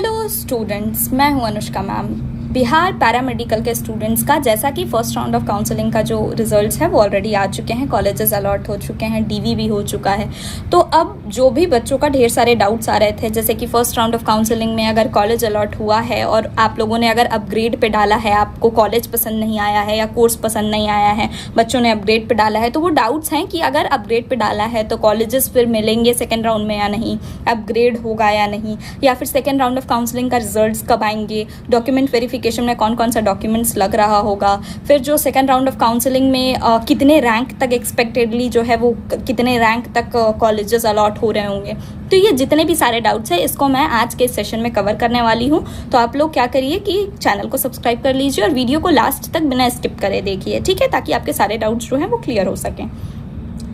Hello students, मैं हूं Anushka ma'am. Bihar paramedical के स्टूडेंट्स का जैसा कि फर्स्ट राउंड ऑफ काउंसलिंग का जो रिजल्ट्स है वो ऑलरेडी आ चुके हैं, कॉलेजेस अलॉट हो चुके हैं, डीवी भी हो चुका है। तो अब जो भी बच्चों का ढेर सारे डाउट्स आ रहे थे, जैसे कि फर्स्ट राउंड ऑफ काउंसलिंग में अगर कॉलेज अलॉट हुआ है और आप लोगों ने अगर अपग्रेड पे डाला है, आपको कॉलेज पसंद नहीं आया है या कोर्स पसंद नहीं आया है, बच्चों ने अपग्रेड पे डाला है, तो वो डाउट्स हैं कि अगर अपग्रेड पे डाला है तो कॉलेजेस फिर मिलेंगे सेकेंड राउंड में या नहीं, अपग्रेड होगा या नहीं, या फिर सेकेंड राउंड ऑफ काउंसलिंग का रिजल्ट्स कब आएंगे, डॉक्यूमेंट वेरिफिकेशन में कौन कौन सा डॉक्यूमेंट्स लग रहा होगा, फिर जो सेकेंड राउंड ऑफ काउंसलिंग में कितने रैंक तक एक्सपेक्टेडली जो है वो कितने रैंक तक कॉलेजेस अलॉट हो रहे होंगे। तो ये जितने भी सारे डाउट्स हैं इसको मैं आज के सेशन में कवर करने वाली हूँ। तो आप लोग क्या करिए कि चैनल को सब्सक्राइब कर लीजिए और वीडियो को लास्ट तक बिना स्किप करे देखिए, ठीक है, ताकि आपके सारे डाउट्स जो हैं वो क्लियर हो सकें।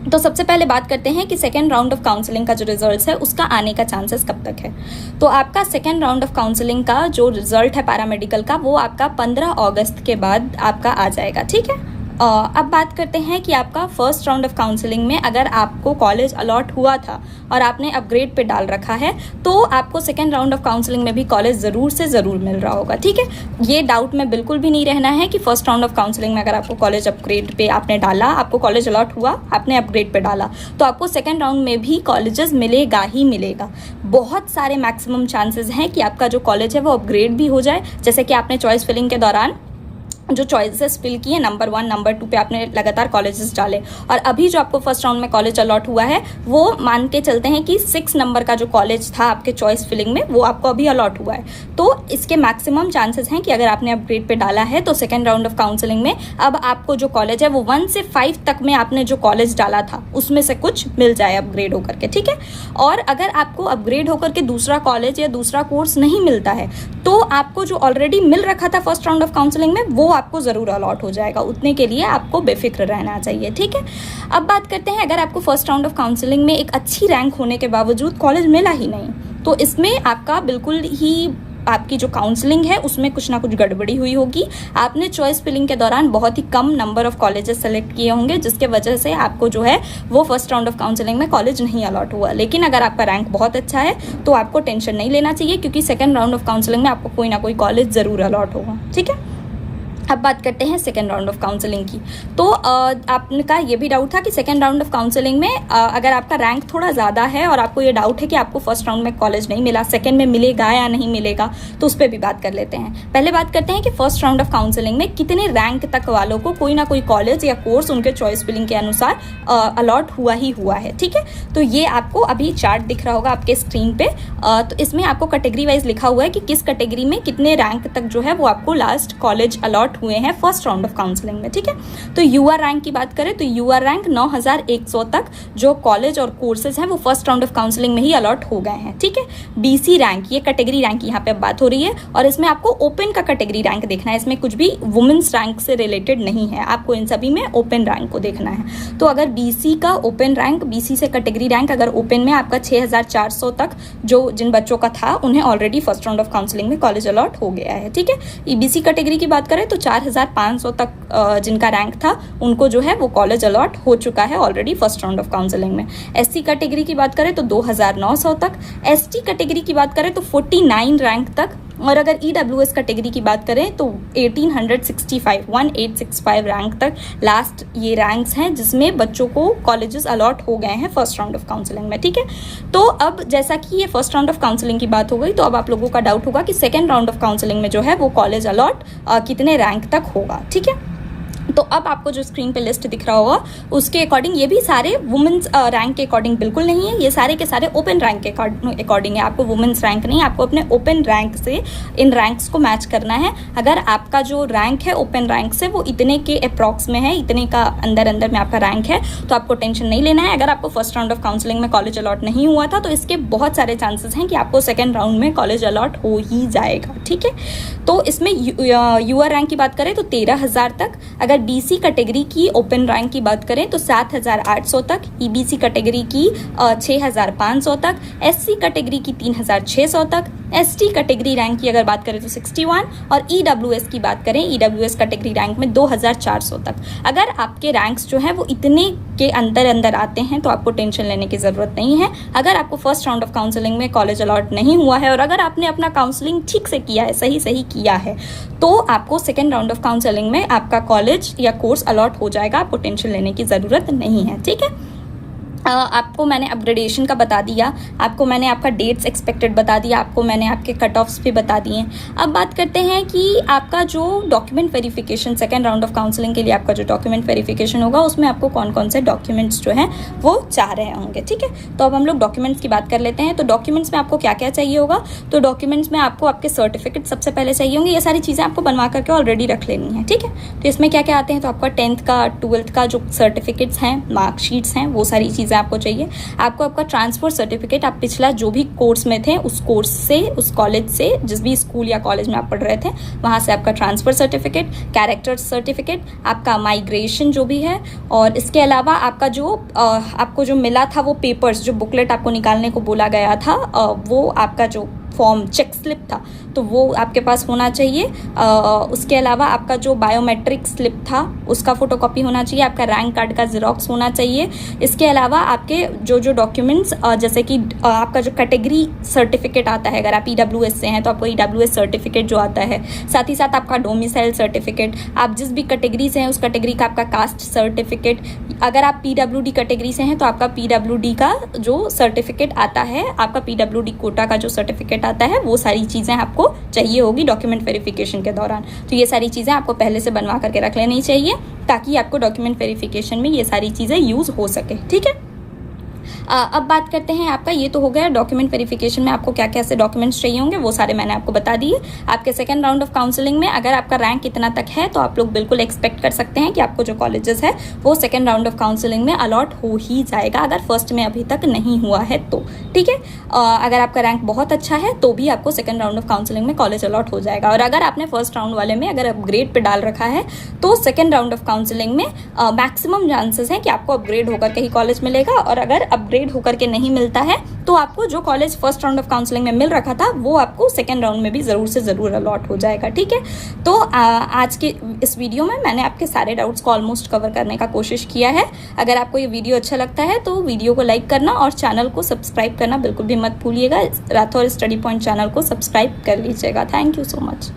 तो सबसे पहले बात करते हैं कि सेकेंड राउंड ऑफ काउंसलिंग का जो रिजल्ट है उसका आने का चांसेस कब तक है। तो आपका सेकेंड राउंड ऑफ काउंसलिंग का जो रिजल्ट है पैरामेडिकल का, वो आपका 15 अगस्त के बाद आपका आ जाएगा, ठीक है। अब बात करते हैं कि आपका फर्स्ट राउंड ऑफ काउंसलिंग में अगर आपको कॉलेज अलॉट हुआ था और आपने अपग्रेड पे डाल रखा है तो आपको सेकेंड राउंड ऑफ काउंसलिंग में भी कॉलेज ज़रूर से ज़रूर मिल रहा होगा, ठीक है। ये डाउट में बिल्कुल भी नहीं रहना है कि फर्स्ट राउंड ऑफ काउंसलिंग में अगर आपको कॉलेज अपग्रेड पे आपने डाला, आपको कॉलेज अलॉट हुआ, आपने अपग्रेड पे डाला, तो आपको सेकेंड राउंड में भी कॉलेजेस मिलेगा ही मिलेगा। बहुत सारे मैक्सिमम चांसेस हैं कि आपका जो कॉलेज है वो अपग्रेड भी हो जाए, जैसे कि आपने चॉइस फिलिंग के दौरान जो चॉइसेस फिल किए, नंबर 1 नंबर 2 पे आपने लगातार कॉलेजेस डाले, और अभी जो आपको फर्स्ट राउंड में कॉलेज अलॉट हुआ है वो मान के चलते हैं कि 6 नंबर का जो कॉलेज था आपके चॉइस फिलिंग में वो आपको अभी अलॉट हुआ है। तो इसके मैक्सिमम चांसेस हैं कि अगर आपने अपग्रेड पे डाला है तो सेकेंड राउंड ऑफ काउंसलिंग में अब आपको जो कॉलेज है वो 1 से 5 तक में आपने जो कॉलेज डाला था उसमें से कुछ मिल जाए अपग्रेड होकर के, ठीक है। और अगर आपको अपग्रेड होकर के दूसरा कॉलेज या दूसरा कोर्स नहीं मिलता है तो आपको जो ऑलरेडी मिल रखा था फर्स्ट राउंड ऑफ काउंसलिंग में वो आपको ज़रूर अलॉट हो जाएगा। उतने के लिए आपको बेफिक्र रहना चाहिए, ठीक है। अब बात करते हैं अगर आपको फर्स्ट राउंड ऑफ काउंसलिंग में एक अच्छी रैंक होने के बावजूद कॉलेज मिला ही नहीं, तो इसमें आपका बिल्कुल ही आपकी जो काउंसलिंग है उसमें कुछ ना कुछ गड़बड़ी हुई होगी। आपने चॉइस फिलिंग के दौरान बहुत ही कम नंबर ऑफ कॉलेजेस सेलेक्ट किए होंगे, जिसके वजह से आपको जो है वो फर्स्ट राउंड ऑफ काउंसलिंग में कॉलेज नहीं अलॉट हुआ। लेकिन अगर आपका रैंक बहुत अच्छा है तो आपको टेंशन नहीं लेना चाहिए, क्योंकि सेकेंड राउंड ऑफ काउंसलिंग में आपको कोई ना कोई कॉलेज ज़रूर अलॉट होगा, ठीक है। अब बात करते हैं सेकेंड राउंड ऑफ काउंसलिंग की। तो आपका ये भी डाउट था कि सेकेंड राउंड ऑफ काउंसलिंग में अगर आपका रैंक थोड़ा ज़्यादा है और आपको ये डाउट है कि आपको फर्स्ट राउंड में कॉलेज नहीं मिला, सेकेंड में मिलेगा या नहीं मिलेगा, तो उस पर भी बात कर लेते हैं। पहले बात करते हैं कि फर्स्ट राउंड ऑफ काउंसलिंग में कितने रैंक तक वालों को कोई ना कोई कॉलेज या कोर्स उनके चॉइस फिलिंग के अनुसार अलॉट हुआ ही हुआ है, ठीक है। तो ये आपको अभी चार्ट दिख रहा होगा आपके स्क्रीन पे। तो इसमें आपको कैटेगरी वाइज लिखा हुआ है कि किस कैटेगरी में कितने रैंक तक जो है वो आपको लास्ट कॉलेज अलॉट हुए हैं फर्स्ट राउंड ऑफ काउंसलिंग में, ठीक है। तो यूआर रैंक की बात करें तो यूआर रैंक 9100 तक जो कॉलेज और कोर्सेज हैं वो फर्स्ट राउंड ऑफ काउंसलिंग में ही अलॉट हो गए हैं, ठीक है। बीसी रैंक, ये कैटेगरी रैंक यहाँ पे बात हो रही है, और इसमें आपको ओपन का कैटेगरी रैंक देखना है। इसमें कुछ भी वुमेन्स रैंक से रिलेटेड नहीं है, आपको इन सभी में ओपन रैंक को देखना है। तो अगर बीसी का ओपन रैंक, बीसी से कैटेगरी रैंक अगर ओपन में आपका 6400 तक जो जिन बच्चों का था उन्हें already first round of counselling में कॉलेज अलॉट हो गया है, ठीक है। ईबीसी कैटेगरी की बात करें तो 4500 तक जिनका रैंक था उनको जो है वो कॉलेज अलॉट हो चुका है already first round of counselling में। एससी कैटेगरी की बात करें तो 2900 तक, एसटी कैटेगरी की बात करें तो 49 रैंक तक, और अगर ईडब्ल्यूएस कैटेगरी की बात करें तो 1865 रैंक तक लास्ट ये रैंक्स हैं जिसमें बच्चों को कॉलेजेस अलॉट हो गए हैं फर्स्ट राउंड ऑफ काउंसलिंग में, ठीक है। तो अब जैसा कि ये फर्स्ट राउंड ऑफ काउंसलिंग की बात हो गई, तो अब आप लोगों का डाउट होगा कि सेकेंड राउंड ऑफ काउंसलिंग में जो है वो कॉलेज अलॉट कितने रैंक तक होगा, ठीक है। तो अब आपको जो स्क्रीन पे लिस्ट दिख रहा होगा उसके अकॉर्डिंग ये भी सारे वुमेन्स रैंक के अकॉर्डिंग बिल्कुल नहीं है, ये सारे के सारे ओपन रैंक के अकॉर्डिंग है। आपको वुमेन्स रैंक नहीं, आपको अपने ओपन रैंक से इन रैंक्स को मैच करना है। अगर आपका जो रैंक है ओपन रैंक से वो इतने के अप्रॉक्स में है, इतने का अंदर अंदर में आपका रैंक है, तो आपको टेंशन नहीं लेना है। अगर आपको फर्स्ट राउंड ऑफ काउंसलिंग में कॉलेज अलॉट नहीं हुआ था तो इसके बहुत सारे चांसेस हैं कि आपको सेकेंड राउंड में कॉलेज अलॉट हो ही जाएगा, ठीक है। तो इसमें यूआर रैंक की बात करें तो 13,000 तक, अगर बीसी कैटेगरी की ओपन रैंक की बात करें तो 7,800 तक, ईबीसी कैटेगरी की 6,500 तक, एससी कैटेगरी की 3,600 तक, ST कैटेगरी रैंक की अगर बात करें तो 61 और EWS की बात करें, EWS कैटेगरी रैंक में 2400 तक। अगर आपके रैंक्स जो हैं वो इतने के अंदर आते हैं तो आपको टेंशन लेने की ज़रूरत नहीं है। अगर आपको फर्स्ट राउंड ऑफ काउंसलिंग में कॉलेज अलॉट नहीं हुआ है और अगर आपने अपना काउंसलिंग ठीक से किया है, सही किया है, तो आपको सेकेंड राउंड ऑफ काउंसलिंग में आपका कॉलेज या कोर्स अलॉट हो जाएगा। आपको टेंशन लेने की ज़रूरत नहीं है, ठीक है। आपको मैंने अपग्रेडेशन का बता दिया, आपको मैंने आपका डेट्स एक्सपेक्टेड बता दिया, आपको मैंने आपके कट ऑफ्स भी बता दिए। अब बात करते हैं कि आपका जो document verification, second round of counselling के लिए आपका जो डॉक्यूमेंट वेरिफिकेशन होगा उसमें आपको कौन कौन से डॉक्यूमेंट्स जो हैं वो चाह रहे होंगे, ठीक है। तो अब हम लोग डॉक्यूमेंट्स की बात कर लेते हैं। तो डॉक्यूमेंट्स में आपको क्या क्या चाहिए होगा, तो डॉक्यूमेंट्स में आपको आपके सर्टिफिकेट सबसे पहले चाहिए होंगे। ये सारी चीज़ें आपको बनवा करके ऑलरेडी रख लेनी है, ठीक है। तो इसमें क्या क्या आते हैं, तो आपका 10th का 12th का जो सर्टिफिकेट्स हैं, मार्कशीट्स हैं, वो सारी चीज़ें आपको चाहिए। आपको आपका ट्रांसफर सर्टिफिकेट, आप पिछला जो भी कोर्स में थे उस कोर्स से, उस कॉलेज से, जिस भी स्कूल या कॉलेज में आप पढ़ रहे थे वहाँ से आपका ट्रांसफर सर्टिफिकेट, कैरेक्टर सर्टिफिकेट, आपका माइग्रेशन जो भी है, और इसके अलावा आपका जो आपको जो मिला था वो पेपर्स, जो बुकलेट आपको निकालने को बोला गया था, वो आपका जो फॉर्म चेक स्लिप था तो वो आपके पास होना चाहिए। उसके अलावा आपका जो बायोमेट्रिक स्लिप था उसका फोटोकॉपी होना चाहिए, आपका रैंक कार्ड का ज़ेरॉक्स होना चाहिए। इसके अलावा आपके जो जो डॉक्यूमेंट्स, जैसे कि आपका जो कैटेगरी सर्टिफिकेट आता है, अगर आप EWS से हैं तो आपको EWS सर्टिफिकेट जो आता है, साथ ही साथ आपका डोमिसाइल सर्टिफिकेट, आप जिस भी कैटेगरी से हैं उस कैटेगरी का आपका कास्ट सर्टिफिकेट, अगर आप PWD कैटेगरी से हैं तो आपका PWD का जो सर्टिफिकेट आता है, आपका PWD कोटा का जो सर्टिफिकेट आता है, वो सारी चीज़ें आपको चाहिए होगी डॉक्यूमेंट वेरिफिकेशन के दौरान। तो ये सारी चीज़ें आपको पहले से बनवा करके रख लेनी चाहिए ताकि आपको डॉक्यूमेंट वेरिफिकेशन में ये सारी चीज़ें यूज़ हो सके, ठीक है। अब बात करते हैं आपका, ये तो हो गया डॉक्यूमेंट वेरिफिकेशन में आपको क्या क्या ऐसे डॉक्यूमेंट्स चाहिए होंगे, वो सारे मैंने आपको बता दिए। आपके सेकंड राउंड ऑफ काउंसलिंग में अगर आपका रैंक इतना तक है तो आप लोग बिल्कुल एक्सपेक्ट कर सकते हैं कि आपको जो कॉलेजेस है वो सेकंड राउंड ऑफ काउंसलिंग में अलॉट हो ही जाएगा, अगर फर्स्ट में अभी तक नहीं हुआ है तो, ठीक है। अगर आपका रैंक बहुत अच्छा है तो भी आपको सेकंड राउंड ऑफ काउंसलिंग में कॉलेज अलॉट हो जाएगा। और अगर आपने फर्स्ट राउंड वाले में अगर अपग्रेड पे डाल रखा है तो सेकंड राउंड ऑफ काउंसलिंग में मैक्सिमम चांसेस हैं कि आपको अपग्रेड होकर के ही कॉलेज मिलेगा। और अगर अपग्रेड होकर के नहीं मिलता है तो आपको जो college first round of counselling में मिल रखा था वो आपको सेकंड राउंड में भी ज़रूर से ज़रूर अलॉट हो जाएगा, ठीक है। तो आज के इस वीडियो में मैंने आपके सारे डाउट्स को ऑलमोस्ट कवर करने का कोशिश किया है। अगर आपको ये वीडियो अच्छा लगता है तो वीडियो को लाइक करना और चैनल को सब्सक्राइब करना बिल्कुल भी मत भूलिएगा। राठौर स्टडी पॉइंट चैनल को सब्सक्राइब कर लीजिएगा। Thank you so much.